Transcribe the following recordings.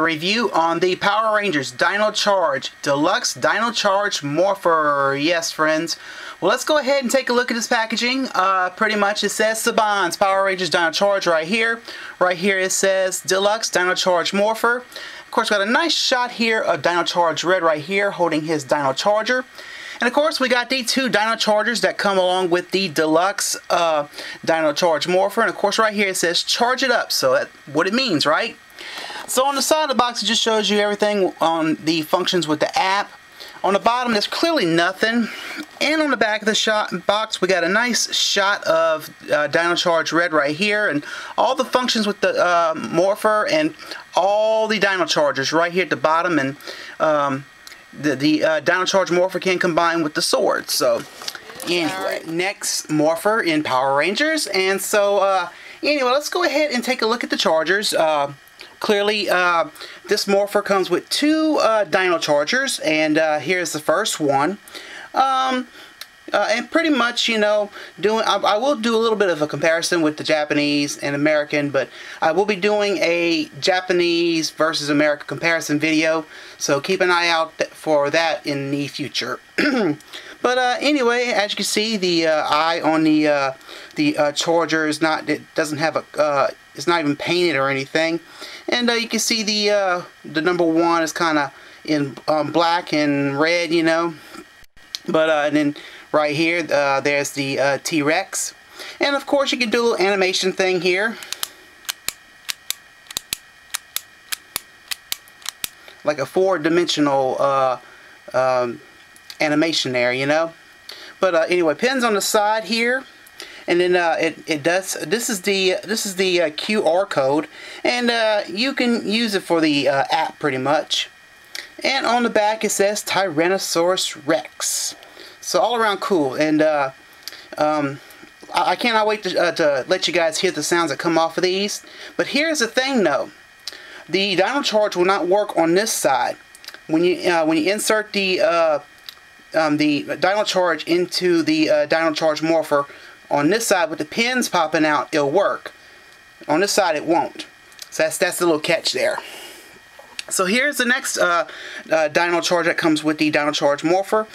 review on the Power Rangers Dino Charge Deluxe Dino Charge Morpher. Yes, friends. Well, let's go ahead and take a look at this packaging. Pretty much it says Saban's Power Rangers Dino Charge right here. Right here it says Deluxe Dino Charge Morpher. Of course, got a nice shot here of Dino Charge Red right here holding his Dino Charger. And of course, we got the two Dino Chargers that come along with the Deluxe Dino Charge Morpher. And of course, right here it says Charge It Up. So that's what it means, right? So on the side of the box, it just shows you everything on the functions with the app. On the bottom, there's clearly nothing. And on the back of the box, we got a nice shot of Dino Charge Red right here. And all the functions with the Morpher and all the Dino Chargers right here at the bottom. And the Dino Charge Morpher can combine with the sword. So anyway, next Morpher in Power Rangers. And so anyway, let's go ahead and take a look at the Chargers. Clearly, this Morpher comes with two Dino Chargers, and here's the first one. And pretty much, you know, I will do a little bit of a comparison with the Japanese and American, but I will be doing a Japanese versus American comparison video, so keep an eye out for that in the future. But anyway, as you can see, the eye on the Charger is not. It doesn't have a. It's not even painted or anything, and you can see the number one is kind of in black and red, you know. But and then right here, there's the T-Rex, and of course you can do a little animation thing here, like a four-dimensional animation there, you know. But anyway, pins on the side here. And then it does. This is the QR code, and you can use it for the app pretty much. And on the back it says Tyrannosaurus Rex. So all around cool. And I cannot wait to let you guys hear the sounds that come off of these. But here's the thing, though: the Dino Charge will not work on this side. When you insert the Dino Charge into the Dino Charge Morpher. On this side with the pins popping out, it'll work. On this side, it won't. So that's the little catch there. So here's the next Dino Charge that comes with the Dino Charge Morpher.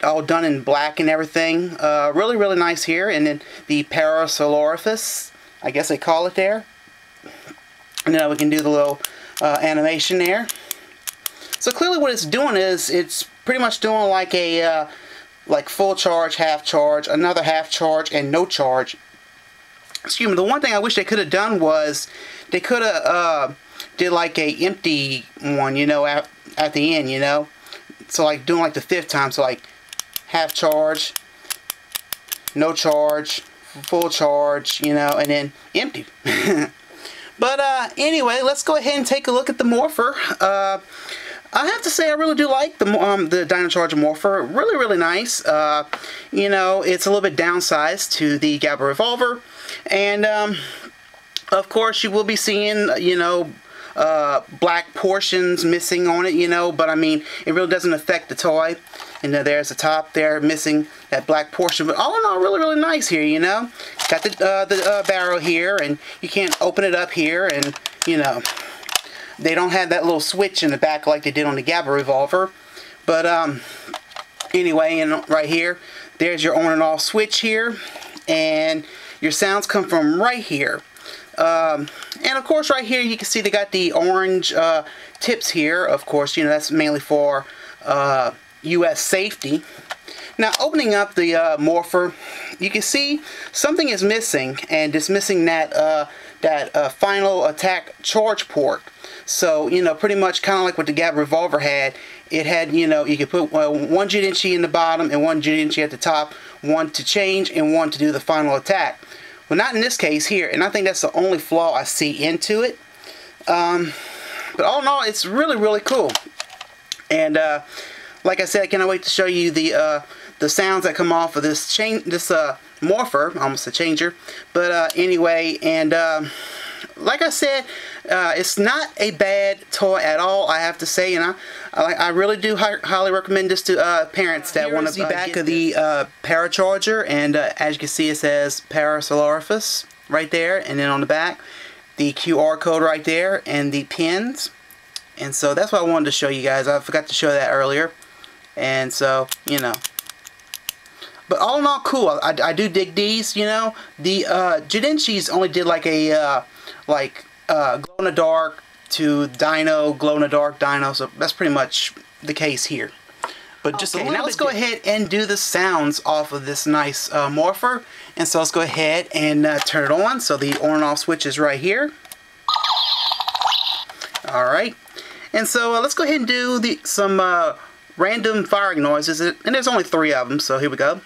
All done in black and everything. Really, really nice here. And then the Parasaurolophus, I guess they call it there. And then we can do the little animation there. So clearly what it's doing is it's pretty much doing like a like full charge, half charge, another half charge, and no charge. Excuse me. The one thing I wish they could have done was they could have did like a empty one, you know, at the end, you know. So like doing like the fifth time, so like half charge, no charge, full charge, you know, and then empty. But anyway, let's go ahead and take a look at the Morpher. I have to say I really do like the Dino Charge Morpher. Really, really nice. You know, it's a little bit downsized to the Gabba Revolver. And, of course, you will be seeing, you know, black portions missing on it, you know. But, I mean, it really doesn't affect the toy. And there's the top there missing that black portion. But all in all, really, really nice here, you know. Got the barrel here, and you can't open it up here, and, you know. They don't have that little switch in the back like they did on the Gabba Revolver. But anyway, and right here, there's your on and off switch here. And your sounds come from right here. And of course right here you can see they got the orange tips here. Of course, you know, that's mainly for US safety. Now opening up the Morpher, you can see something is missing. And it's missing that final attack charge port. So, you know, pretty much kind of like what the Gabba Revolver had. It had, you know, you could put one Jidinchi in the bottom and one Jidinchi at the top. One to change and one to do the final attack. Well, not in this case here. And I think that's the only flaw I see into it. But all in all, it's really, really cool. And like I said, I cannot wait to show you the sounds that come off of this Morpher. Almost a changer. But anyway, and like I said, it's not a bad toy at all, I have to say, and I really do highly recommend this to parents that want to see back of the Paracharger, and as you can see, it says Parasaurolophus right there, and then on the back, the QR code right there, and the pins. And so that's what I wanted to show you guys. I forgot to show that earlier. And so, you know. But all in all, cool. I do dig these, you know. The Jidenshis only did like a glow-in-the-dark to Dino, glow-in-the-dark Dino. So that's pretty much the case here. But just okay, now let's go ahead and do the sounds off of this nice Morpher. And so let's go ahead and turn it on. So the on and off switch is right here. Alright. And so let's go ahead and do some random firing noises. And there's only 3 of them, so here we go.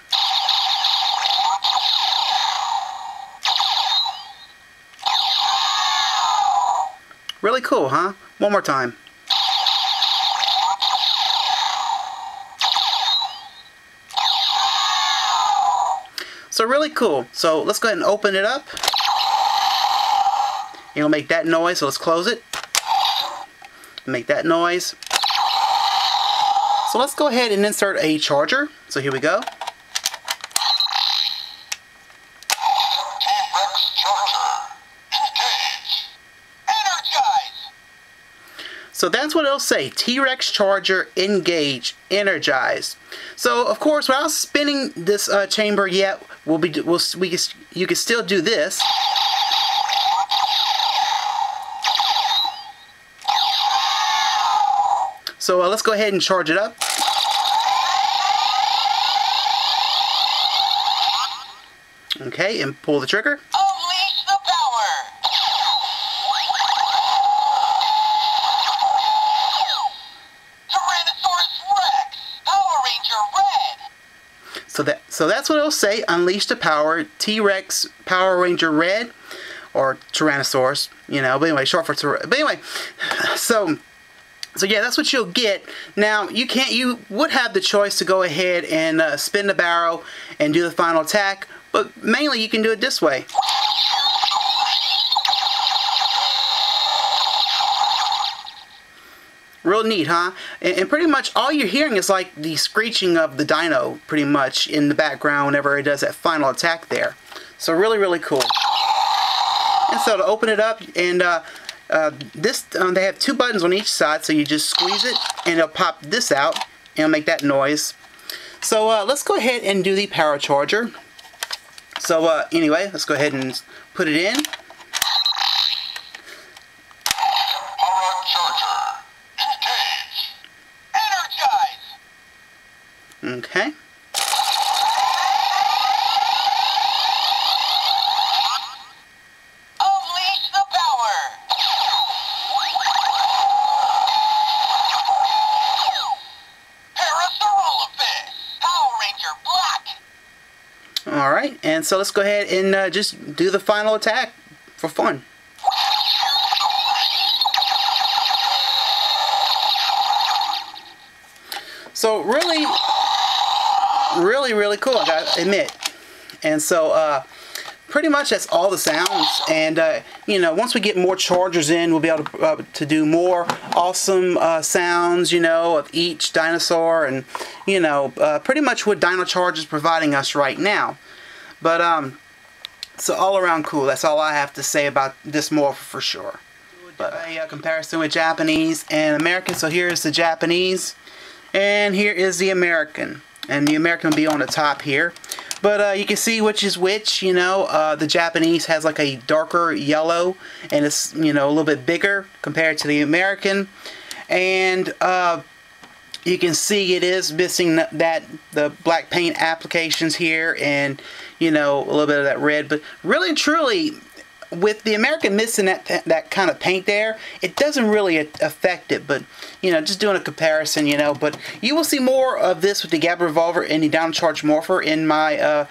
Really cool, huh? One more time. So really cool. So let's go ahead and open it up. It'll make that noise, so let's close it. Make that noise. So let's go ahead and insert a charger. So here we go. So that's what it'll say, T-Rex Charger, engage, energize. So of course, without spinning this chamber yet, you can still do this. So let's go ahead and charge it up. Okay, and pull the trigger. Unleash the power. Power Ranger Red. So that's what it'll say. Unleash the power. T-Rex Power Ranger Red, or Tyrannosaurus. You know. But anyway, short for Tyrannosaurus. But anyway, so yeah, that's what you'll get. Now you would have the choice to go ahead and spin the barrel and do the final attack, but mainly you can do it this way. Real neat, huh? And pretty much all you're hearing is like the screeching of the dino, pretty much, in the background whenever it does that final attack there. So really, really cool. And so to open it up, and they have 2 buttons on each side, so you just squeeze it, and it'll pop this out, and it'll make that noise. So let's go ahead and do the power charger. So anyway, let's go ahead and put it in. Okay. Unleash the power. Power Ranger Black. Alright, and so let's go ahead and just do the final attack for fun. So really cool, I gotta admit. And so pretty much that's all the sounds. And you know, once we get more chargers in, we'll be able to do more awesome sounds, you know, of each dinosaur, and you know, pretty much what Dino Chargers is providing us right now. But so all around cool. That's all I have to say about this Morpher for sure. But a comparison with Japanese and American. So here's the Japanese, and here is the American. And the American will be on the top here. But you can see which is which, you know. The Japanese has like a darker yellow, and it's, you know, a little bit bigger compared to the American. And you can see it is missing the black paint applications here, and, you know, a little bit of that red. But really and truly, with the American missing that kind of paint there, it doesn't really affect it. But, you know, just doing a comparison, you know. But you will see more of this with the Gab Revolver and the Dino Charge Morpher in my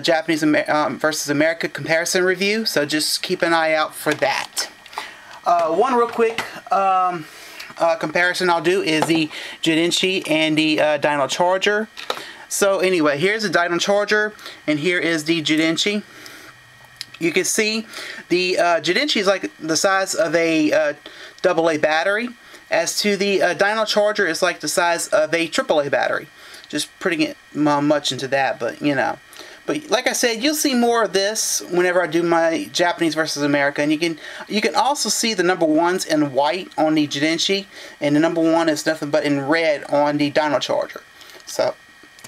Japanese versus America comparison review. So just keep an eye out for that. One real quick comparison I'll do is the Jidenshi and the Dino Charger. So anyway, here's the Dino Charger, and here is the Jidenshi. You can see the Jidenshi is like the size of a AA battery, as to the Dino Charger is like the size of a AAA battery. Just putting it much into that, but you know. But like I said, you'll see more of this whenever I do my Japanese versus America. And you can also see the number 1s in white on the Jidenshi, and the number 1 is nothing but in red on the Dino Charger. So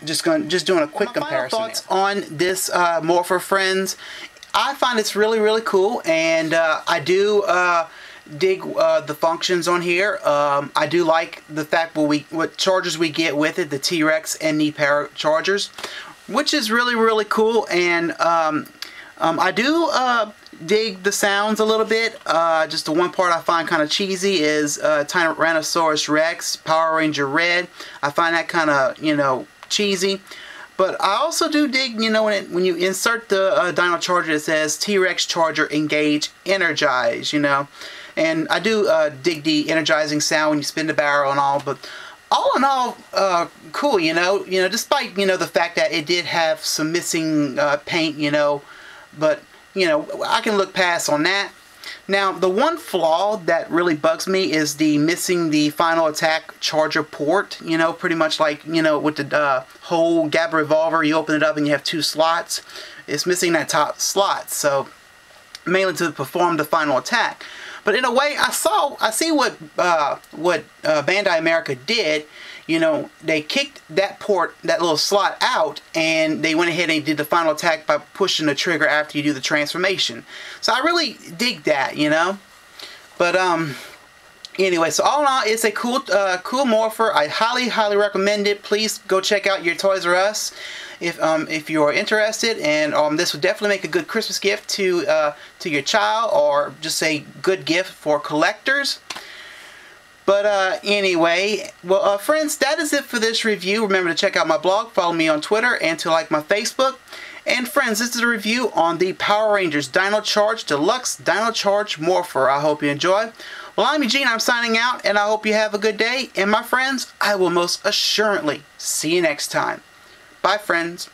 just doing a quick comparison. My final thoughts on this Morpher, friends. I find it's really cool, and I do dig the functions on here. I do like the fact what chargers we get with it, the T-Rex and the Power Chargers, which is really cool. And I do dig the sounds a little bit. Just the one part I find kind of cheesy is Tyrannosaurus Rex, Power Ranger Red. I find that kind of, you know, cheesy. But I also do dig, you know, when you insert the Dino Charger, it says T-Rex Charger Engage Energize, you know. And I do dig the energizing sound when you spin the barrel and all. But all in all, cool, you know, despite, you know, the fact that it did have some missing paint, you know. But, you know, I can look past on that. Now, the one flaw that really bugs me is the missing the final attack charger port. You know, pretty much like, you know, with the whole Gab revolver, you open it up and you have 2 slots. It's missing that top slot, so mainly to perform the final attack. But in a way, I see what Bandai America did. You know, they kicked that port, that little slot out, and they went ahead and did the final attack by pushing the trigger after you do the transformation. So I really dig that, you know. But anyway, so all in all, it's a cool Morpher. I highly recommend it. Please go check out your Toys R Us if you are interested, and this would definitely make a good Christmas gift to your child, or just a good gift for collectors. But anyway, well, friends, that is it for this review. Remember to check out my blog, follow me on Twitter, and to like my Facebook. And friends, this is a review on the Power Rangers Dino Charge Deluxe Dino Charge Morpher. I hope you enjoy. Well, I'm Eugene. I'm signing out, and I hope you have a good day. And my friends, I will most assuredly see you next time. Bye, friends.